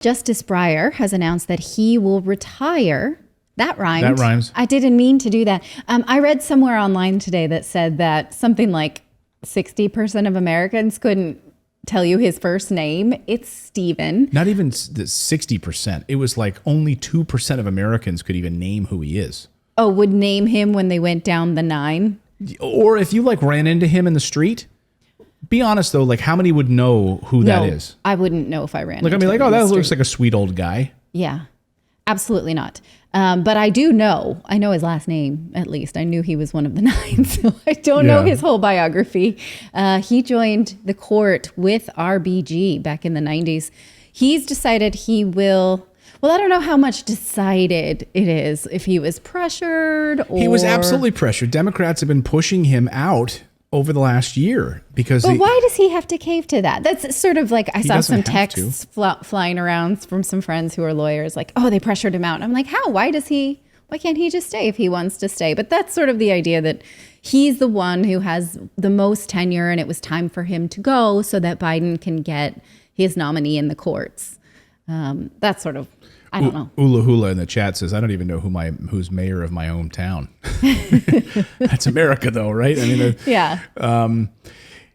Justice Breyer has announced that he will retire. That rhymed. That rhymes. I didn't mean to do that. I read somewhere online today that said that something like 60% of Americans couldn't tell you his first name. It's Stephen. Not even the 60%. It was like only 2% of Americans could even name who he is. Oh, would name him when they went down the 9? Or if you like ran into him in the street, be honest though, like how many would know who that is? I wouldn't know if I ran Like, into I mean, like, him oh, in the that street. looks like a sweet old guy. Yeah, absolutely not. But I do know, I know his last name, at least. I knew he was one of the 9, so I don't know his whole biography. He joined the court with RBG back in the 90s. He's decided he will, well, I don't know how much decided it is, if he was pressured or... He was absolutely pressured. Democrats have been pushing him out over the last year because... But why does he have to cave to that? That's sort of like, I saw some texts flying around from some friends who are lawyers, like, oh, they pressured him out. And I'm like, how? Why can't he just stay if he wants to stay? But that's sort of the idea that he's the one who has the most tenure and it was time for him to go so that Biden can get his nominee in the courts. That's sort of, I don't know. Ula Hula in the chat says, I don't even know who's mayor of my hometown. That's America though, right? I mean, yeah.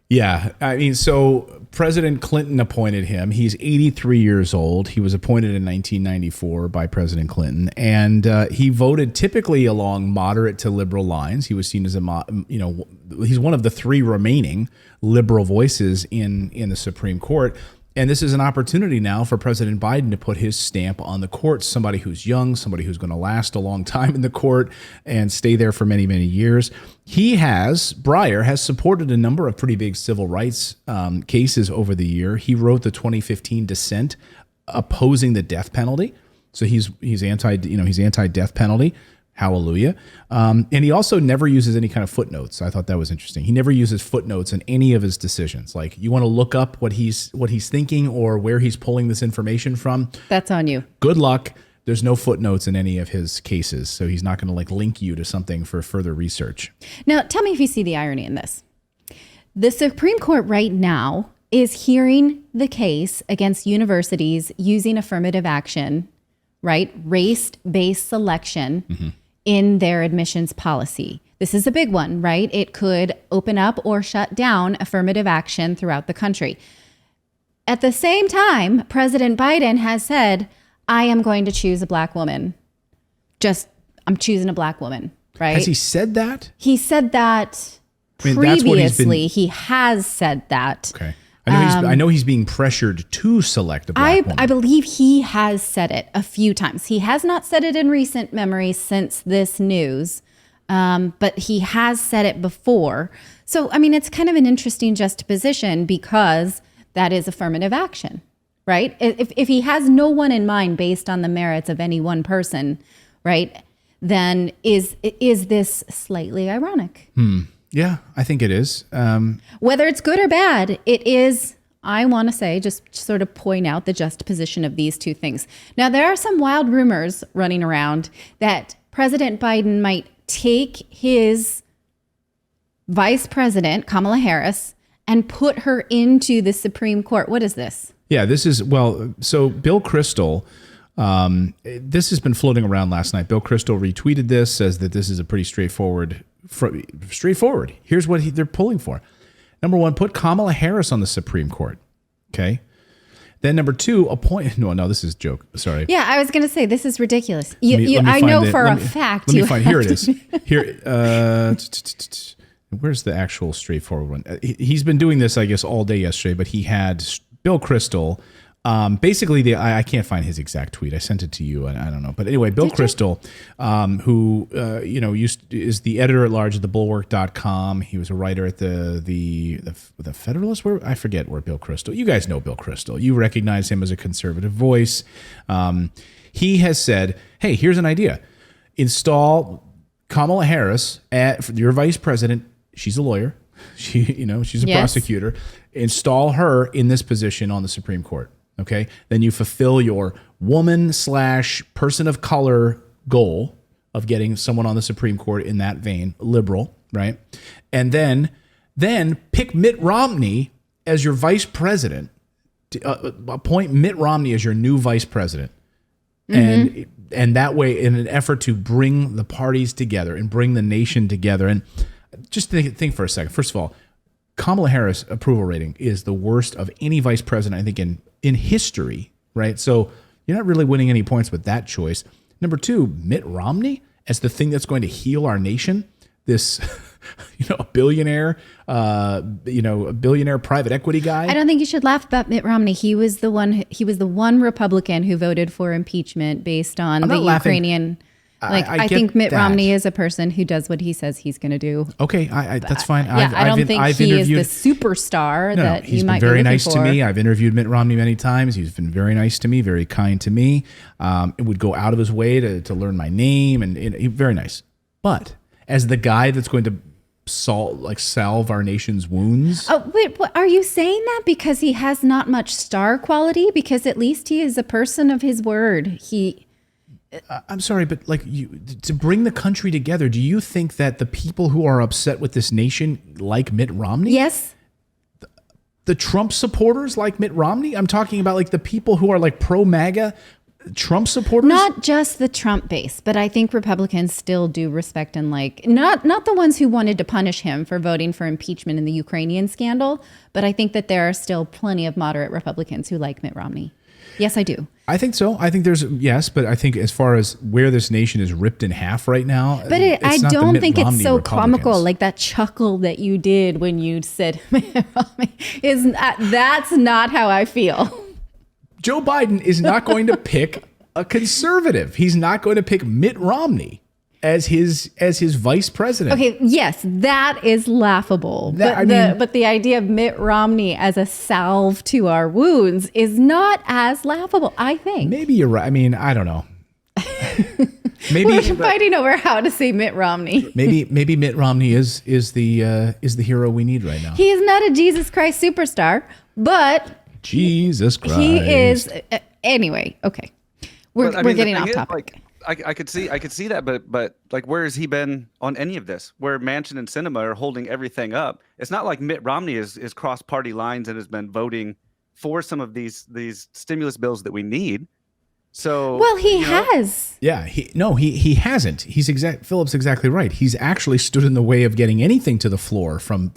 Yeah. I mean, so President Clinton appointed him. He's 83 years old. He was appointed in 1994 by President Clinton, and he voted typically along moderate to liberal lines. He was seen as he's one of the 3 remaining liberal voices in the Supreme Court. And this is an opportunity now for President Biden to put his stamp on the court, somebody who's young, somebody who's going to last a long time in the court and stay there for many, many years. Breyer has supported a number of pretty big civil rights cases over the year. He wrote the 2015 dissent opposing the death penalty. So he's anti-death penalty. Hallelujah. And he also never uses any kind of footnotes. I thought that was interesting. He never uses footnotes in any of his decisions. Like, you want to look up what he's thinking or where he's pulling this information from. That's on you. Good luck. There's no footnotes in any of his cases. So he's not going to like link you to something for further research. Now, tell me if you see the irony in this. The Supreme Court right now is hearing the case against universities using affirmative action, right? Race-based selection in their admissions policy. This is a big one, right? It could open up or shut down affirmative action throughout the country. At the same time, President Biden has said, I am going to choose a black woman. I'm choosing a black woman, right? Has he said that? He said that previously. He has said that. Okay. I know he's being pressured to select a black woman. I believe he has said it a few times. He has not said it in recent memory since this news, but he has said it before. So, I mean, it's kind of an interesting juxtaposition because that is affirmative action, right? If he has no one in mind based on the merits of any one person, right, then is this slightly ironic? Yeah, I think it is. Whether it's good or bad, it is, I want to say, just sort of point out the juxtaposition of these two things. Now, there are some wild rumors running around that President Biden might take his vice president, Kamala Harris, and put her into the Supreme Court. What is this? Yeah, so Bill Kristol, this has been floating around last night. Bill Kristol retweeted this, says that this is a pretty straightforward. Here's what they're pulling for. Number 1, put Kamala Harris on the Supreme Court. Okay. Then number 2, appoint. No, this is a joke. Sorry. Yeah, I was going to say this is ridiculous. I know for a fact. Let me find. Here it is. Here. Where's the actual straightforward one? He's been doing this, I guess, all day yesterday. But he had Bill Kristol. Basically, I can't find his exact tweet. I sent it to you. I don't know. But anyway, Bill Kristol, who is the editor at large at thebulwark.com. He was a writer at the Federalist. Where I forget where Bill Kristol. You guys know Bill Kristol. You recognize him as a conservative voice. He has said, "Hey, here's an idea: install Kamala Harris as your vice president. She's a lawyer. She's a prosecutor. Install her in this position on the Supreme Court." Okay, then you fulfill your woman/person of color goal of getting someone on the Supreme Court in that vein, liberal, right? And then pick Mitt Romney as your vice president appoint Mitt Romney as your new vice president. And that way, in an effort to bring the parties together and bring the nation together. And just think for a second. First of all, Kamala Harris approval rating is the worst of any vice president, I think, in history, right? So you're not really winning any points with that choice. Number two, Mitt Romney as the thing that's going to heal our nation. This, a billionaire, a billionaire private equity guy. I don't think you should laugh about Mitt Romney. He was the one Republican who voted for impeachment based on the Ukrainian. I think Mitt Romney is a person who does what he says he's going to do. Okay, that's fine. I don't think he is the superstar that you might be looking for. He's been very nice to me. I've interviewed Mitt Romney many times. He's been very nice to me, very kind to me. It would go out of his way to learn my name, and very nice. But as the guy that's going to salve our nation's wounds. Oh, wait, what, are you saying that because he has not much star quality? Because at least he is a person of his word. I'm sorry, but to bring the country together, do you think that the people who are upset with this nation like Mitt Romney? Yes. The Trump supporters like Mitt Romney? I'm talking about the people who are pro-MAGA Trump supporters? Not just the Trump base, but I think Republicans still do respect and not the ones who wanted to punish him for voting for impeachment in the Ukrainian scandal, but I think that there are still plenty of moderate Republicans who like Mitt Romney. Yes, I do. I think so. I think but I think as far as where this nation is ripped in half right now, but I don't think it's so comical. Like that chuckle that you did when you said Mitt Romney that's not how I feel. Joe Biden is not going to pick a conservative. He's not going to pick Mitt Romney as his vice president. Okay, yes, that is laughable. But the idea of Mitt Romney as a salve to our wounds is not as laughable, I think. Maybe you're right. I mean, I don't know. Maybe we're fighting over how to say Mitt Romney. Maybe Mitt Romney is the hero we need right now. He is not a Jesus Christ superstar, but Jesus Christ. He is anyway. Okay, we're getting off topic. I could see that, but where has he been on any of this? Where Manchin and Sinema are holding everything up. It's not like Mitt Romney is crossed party lines and has been voting for some of these stimulus bills that we need. So he has. Yeah, he hasn't. Philip's exactly right. He's actually stood in the way of getting anything to the floor from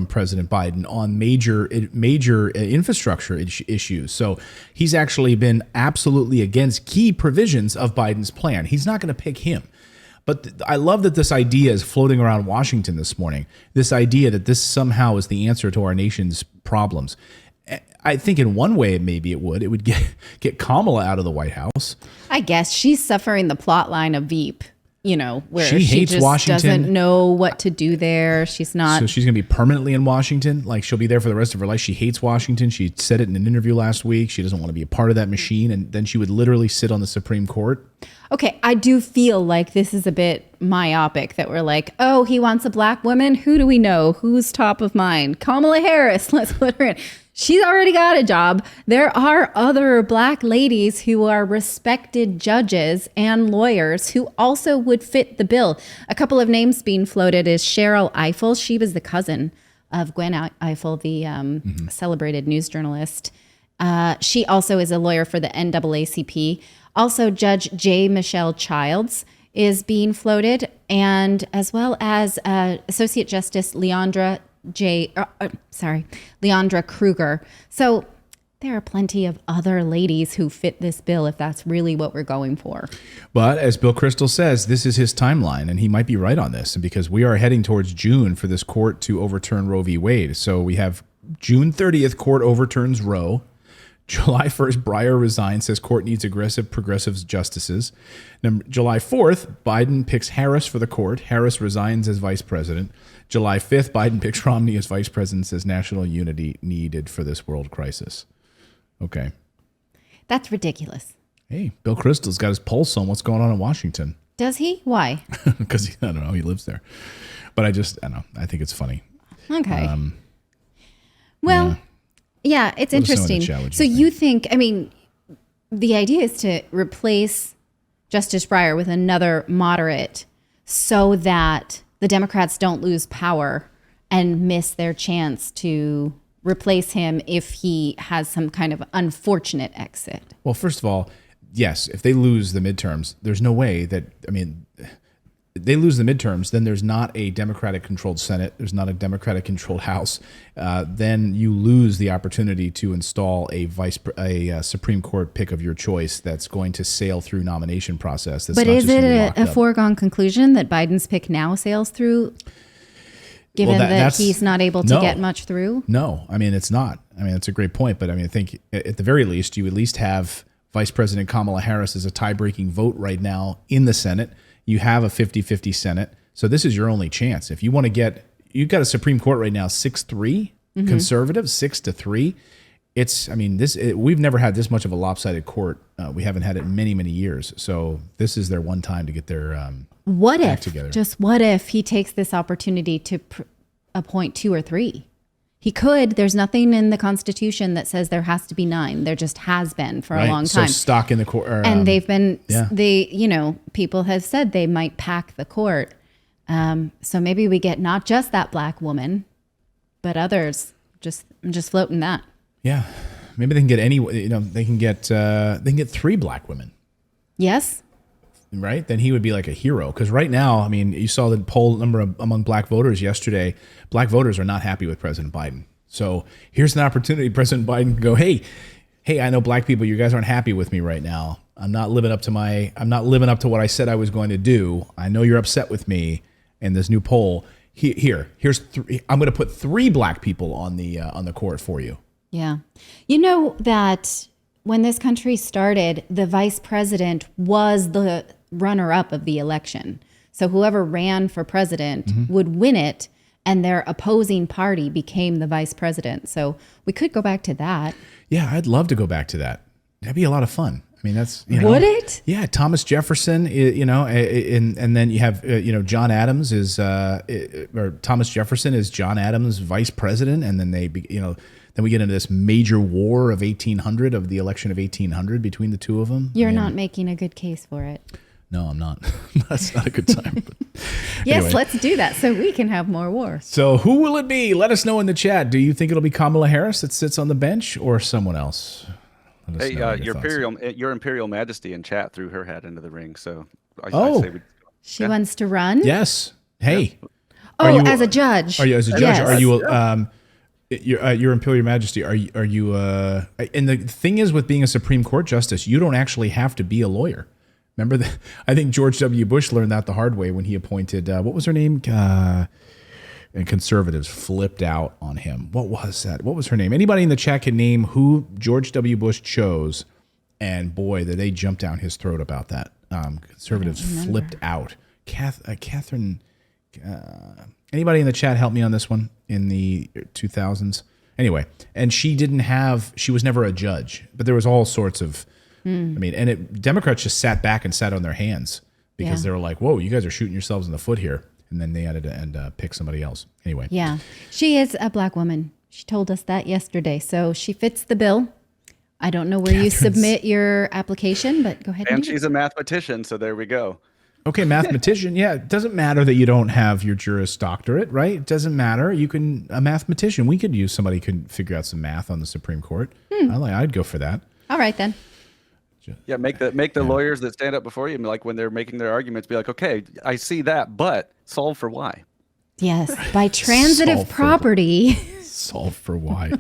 President Biden on major infrastructure issues. So he's actually been absolutely against key provisions of Biden's plan. He's not going to pick him. But I love that this idea is floating around Washington this morning. This idea that this somehow is the answer to our nation's problems. I think in one way, maybe it would get Kamala out of the White House. I guess she's suffering the plot line of Veep, where she hates just Washington. Doesn't know what to do there. She's not. So she's going to be permanently in Washington. She'll be there for the rest of her life. She hates Washington. She said it in an interview last week. She doesn't want to be a part of that machine. And then she would literally sit on the Supreme Court. Okay, I do feel like this is a bit myopic that we're oh, he wants a black woman. Who do we know? Who's top of mind? Kamala Harris. Let's put her in. She's already got a job. There are other black ladies who are respected judges and lawyers who also would fit the bill. A couple of names being floated is Cheryl Eiffel. She was the cousin of Gwen Eiffel, the celebrated news journalist. She also is a lawyer for the NAACP. Also, Judge J. Michelle Childs is being floated, and as well as Associate Justice Leandra Kruger. So there are plenty of other ladies who fit this bill if that's really what we're going for. But as Bill Kristol says, this is his timeline, and he might be right on this, because we are heading towards June for this court to overturn Roe v. Wade. So we have June 30th, court overturns Roe. July 1st, Breyer resigns, says court needs aggressive progressive justices. July 4th, Biden picks Harris for the court. Harris resigns as vice president. July 5th, Biden picks Romney as vice president, says national unity needed for this world crisis. Okay. That's ridiculous. Hey, Bill Kristol's got his pulse on what's going on in Washington. Does he? Why? Because, I don't know, he lives there. But I don't know. I think it's funny. Okay. Yeah, it's interesting. So you think, the idea is to replace Justice Breyer with another moderate so that the Democrats don't lose power and miss their chance to replace him if he has some kind of unfortunate exit. Well, first of all, yes, if they lose the midterms, there's no way that, I mean, they lose the midterms, then there's not a Democratic-controlled Senate, there's not a Democratic-controlled House. Then you lose the opportunity to install a Supreme Court pick of your choice that's going to sail through nomination process. That's But not is just gonna be it locked a up. foregone conclusion that Biden's pick now sails through, given that that's- he's not able to no. get much through? No, I mean, it's not. I mean, it's a great point, but I mean, I think at the very least, you at least have Vice President Kamala Harris as a tie-breaking vote right now in the Senate. You have a 50-50 Senate. So this is your only chance. If you want to get, you've got a Supreme Court right now, 6-3, conservative, 6-3. It's, I mean, we've never had this much of a lopsided court. We haven't had it in many, many years. So this is their one time to get their What if, act together. just what if he takes this opportunity to appoint 2 or 3? He could. There's nothing in the Constitution that says there has to be 9. There just has been for a long time. So stock in the court. And they've been, yeah. People have said they might pack the court. So maybe we get not just that black woman, but others. I'm just floating that. Yeah, maybe they can get they can get 3 black women. Yes. Right? Then he would be like a hero. Because right now, I mean, you saw the poll number among black voters yesterday. Black voters are not happy with President Biden. So here's an opportunity. President Biden can go, hey, I know black people, you guys aren't happy with me right now. I'm not living up to what I said I was going to do. I know you're upset with me. And this new poll, here's 3. I'm going to put 3 black people on the court for you. Yeah. You know that when this country started, the vice president was the runner-up of the election. So whoever ran for president would win it, and their opposing party became the vice president. So we could go back to that. Yeah, I'd love to go back to that. That'd be a lot of fun. I mean, that's, Would it? Yeah, Thomas Jefferson, and then you have, John Adams or Thomas Jefferson is John Adams' vice president, and then then we get into this major war of 1800, of the election of 1800 between the two of them. You're not making a good case for it. No, I'm not. That's not a good time. But Yes, anyway. let's do that so we can have more war. So who will it be? Let us know in the chat. Do you think it'll be Kamala Harris that sits on the bench or someone else? Let us Hey, know your Imperial Majesty in chat threw her hat into the ring. So I say She wants to run? Yes. Hey. Oh, as a judge. Are you as a judge? Yes. Are you your Imperial Majesty? Are you? And the thing is, with being a Supreme Court justice, you don't actually have to be a lawyer. Remember that? I think George W. Bush learned that the hard way when he appointed what was her name? And conservatives flipped out on him. What was that? What was her name? Anybody in the chat can name who George W. Bush chose, and boy, did they jump down his throat about that. Conservatives flipped out. Catherine. Anybody in the chat help me on this one in the 2000s? Anyway, and she was never a judge, but there was all sorts of, Democrats just sat back and sat on their hands because they were like, whoa, you guys are shooting yourselves in the foot here. And then they had to pick somebody else. Anyway. Yeah. She is a black woman. She told us that yesterday. So she fits the bill. I don't know where you submit your application, but go ahead and do she's a mathematician, so there we go. Okay, mathematician. Yeah, it doesn't matter that you don't have your Juris Doctorate, right? It doesn't matter. A mathematician. We could use somebody who can figure out some math on the Supreme Court. I'd go for that. All right, then. Yeah, make the lawyers that stand up before you, like when they're making their arguments, be like, okay, I see that, but solve for why. Yes, by transitive Solve for- property. Solve for why.